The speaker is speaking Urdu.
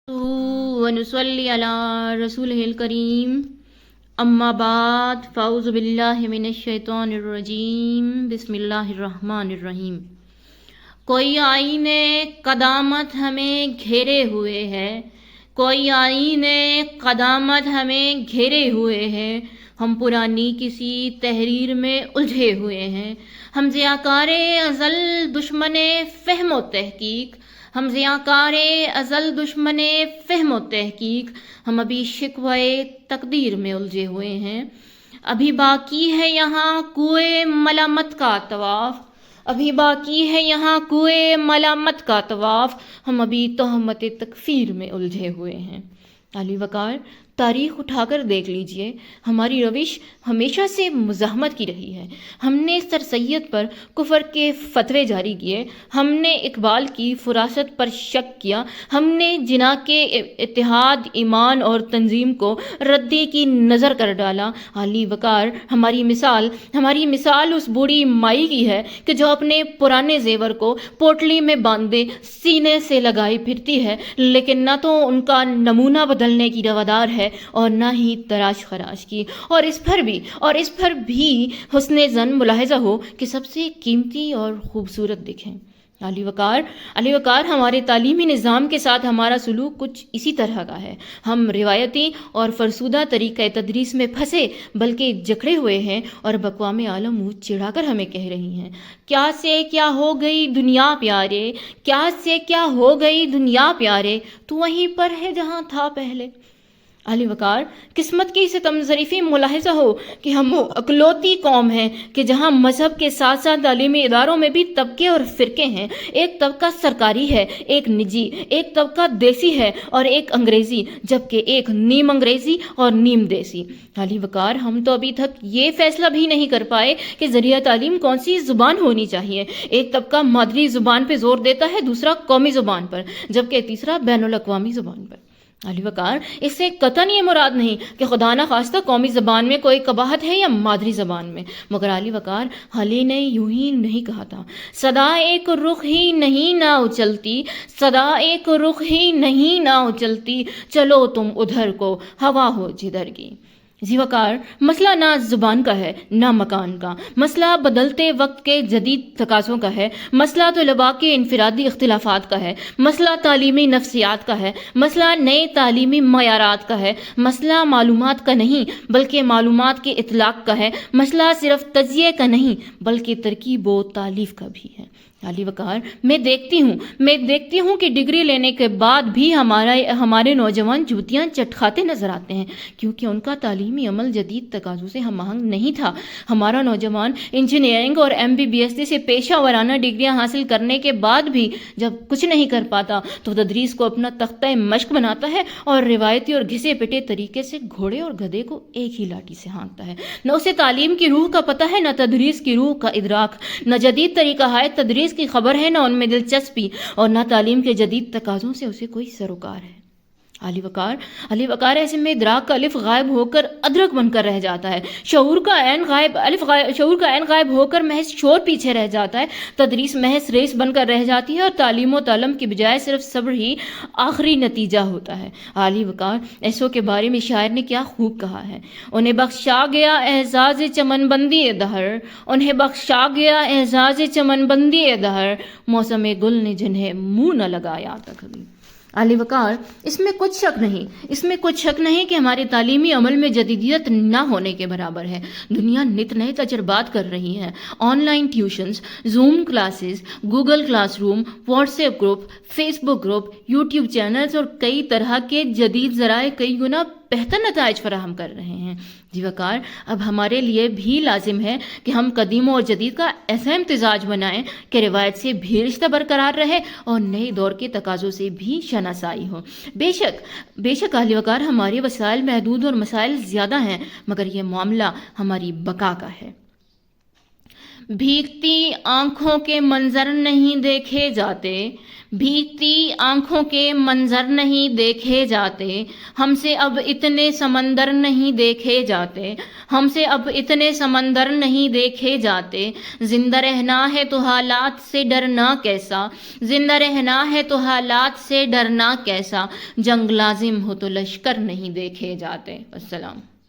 ونصلي على رسوله الكريم اما بعد فاعوذ باللہ من الشیطان الرجیم بسم اللہ الرحمن الرحیم۔ کوئی آئین قدامت ہمیں گھیرے ہوئے ہے، کوئی آئین قدامت ہمیں گھیرے ہوئے ہے، ہم پرانی کسی تحریر میں الجھے ہوئے ہیں، ہم ضیاءکار ازل دشمن فہم و تحقیق، ہم ضیاءکار ازل دشمن فہم و تحقیق، ہم ابھی شکوے تقدیر میں الجھے ہوئے ہیں۔ ابھی باقی ہے یہاں کوئے ملامت کا طواف، ابھی باقی ہے یہاں کوئے ملامت کا طواف، ہم ابھی تہمت تکفیر میں الجھے ہوئے ہیں۔ علی وقار، تاریخ اٹھا کر دیکھ لیجئے، ہماری روش ہمیشہ سے مزاحمت کی رہی ہے۔ ہم نے سر سید پر کفر کے فتوے جاری کیے، ہم نے اقبال کی فراست پر شک کیا، ہم نے جناح کے اتحاد، ایمان اور تنظیم کو ردی کی نظر کر ڈالا۔ علی وقار، ہماری مثال اس بوڑھی مائی کی ہے کہ جو اپنے پرانے زیور کو پوٹلی میں باندھے سینے سے لگائی پھرتی ہے، لیکن نہ تو ان کا نمونہ بدلنے کی روادار ہے اور نہ ہی تراش خراش کی، اور اس پر بھی حسن زن ملاحظہ ہو کہ سب سے قیمتی اور خوبصورت دکھیں۔ علی وقار، ہمارے تعلیمی نظام کے ساتھ ہمارا سلوک کچھ اسی طرح کا ہے۔ ہم روایتی اور فرسودہ طریقہ تدریس میں پھنسے بلکہ جکڑے ہوئے ہیں، اور اقوام عالم منہ چڑھا کر ہمیں کہہ رہی ہیں، کیا سے کیا ہو گئی دنیا پیارے، کیا سے کیا ہو گئی دنیا پیارے، تو وہیں پر ہے جہاں تھا پہلے۔ علی وقار، قسمت کی ستم ظریفی ملاحظہ ہو کہ ہم اکلوتی قوم ہیں کہ جہاں مذہب کے ساتھ ساتھ تعلیمی اداروں میں بھی طبقے اور فرقے ہیں۔ ایک طبقہ سرکاری ہے، ایک نجی، ایک طبقہ دیسی ہے اور ایک انگریزی، جبکہ ایک نیم انگریزی اور نیم دیسی۔ علی وقار، ہم تو ابھی تک یہ فیصلہ بھی نہیں کر پائے کہ ذریعہ تعلیم کون سی زبان ہونی چاہیے۔ ایک طبقہ مادری زبان پہ زور دیتا ہے، دوسرا قومی زبان پر، جبکہ تیسرا بین الاقوامی زبان پر۔ علی وقار، اس سے قطعاً یہ مراد نہیں کہ خدا نخواستہ قومی زبان میں کوئی قباحت ہے یا مادری زبان میں، مگر علی وقار، حلی نے یوں ہی نہیں کہا تھا، صدا ایک رخ ہی نہیں نہ اچلتی، صدا ایک رخ ہی نہیں نہ اچلتی، چلو تم ادھر کو ہوا ہو جدھر کی۔ ذی وقار، مسئلہ نہ زبان کا ہے نہ مکان کا، مسئلہ بدلتے وقت کے جدید تقاضوں کا ہے، مسئلہ طلباء کے انفرادی اختلافات کا ہے، مسئلہ تعلیمی نفسیات کا ہے، مسئلہ نئے تعلیمی معیارات کا ہے، مسئلہ معلومات کا نہیں بلکہ معلومات کے اطلاق کا ہے، مسئلہ صرف تجزیے کا نہیں بلکہ ترکیب و تالیف کا بھی ہے۔ علی وقار، میں دیکھتی ہوں کہ ڈگری لینے کے بعد بھی ہمارے نوجوان جوتیاں چٹکھاتے نظر آتے ہیں، کیونکہ ان کا تعلیمی عمل جدید تقاضوں سے ہم آہنگ نہیں تھا۔ ہمارا نوجوان انجینئرنگ اور MBBS سے پیشہ ورانہ ڈگریاں حاصل کرنے کے بعد بھی جب کچھ نہیں کر پاتا تو تدریس کو اپنا تختہ مشق بناتا ہے اور روایتی اور گھسے پٹے طریقے سے گھوڑے اور گدھے کو ایک ہی لاٹھی سے ہانکتا ہے۔ نہ اسے تعلیم کی روح کا پتہ ہے، نہ تدریس کی روح کا ادراک، نہ جدید طریقہ ہائے تدریس کی خبر ہے، نہ ان میں دلچسپی، اور نہ تعلیم کے جدید تقاضوں سے اسے کوئی سروکار ہے۔ علی وقار، ایسے میں ادراک کا الف غائب ہو کر ادرک بن کر رہ جاتا ہے، شعور کا عین غائب ہو کر محض شور پیچھے رہ جاتا ہے، تدریس محض ریس بن کر رہ جاتی ہے اور تعلیم و تعلم کی بجائے صرف صبر ہی آخری نتیجہ ہوتا ہے۔ علی وقار، ایسوں کے بارے میں شاعر نے کیا خوب کہا ہے، انہیں بخشا گیا اعزاز چمن بندی دہر، انہیں بخشا گیا اعزاز چمن بندی دہر، موسم گل نے جنہیں منہ نہ لگایا تھا کبھی۔ علی وقار، اس میں کچھ شک نہیں کہ ہمارے تعلیمی عمل میں جدیدیت نہ ہونے کے برابر ہے۔ دنیا نت نئے تجربات کر رہی ہے، online tuitions, zoom classes, Google classroom, WhatsApp group, Facebook group, YouTube channels اور کئی طرح کے جدید ذرائع کئی گنا بہتر نتائج فراہم کر رہے ہیں۔ جی وقار، اب ہمارے لیے بھی لازم ہے کہ ہم قدیم اور جدید کا ایسا امتزاج بنائیں کہ روایت سے بھی رشتہ برقرار رہے اور نئے دور کے تقاضوں سے بھی شناسائی ہو۔ بے شک علی وقار، ہمارے وسائل محدود اور مسائل زیادہ ہیں، مگر یہ معاملہ ہماری بقا کا ہے۔ بھیگتی آنکھوں کے منظر نہیں دیکھے جاتے، بھیگتی آنکھوں کے منظر نہیں دیکھے جاتے، ہم سے اب اتنے سمندر نہیں دیکھے جاتے، ہم سے اب اتنے سمندر نہیں دیکھے جاتے، زندہ رہنا ہے تو حالات سے ڈرنا کیسا، زندہ رہنا ہے تو حالات سے ڈرنا کیسا، جنگ لازم ہو تو لشکر نہیں دیکھے جاتے۔ السلام۔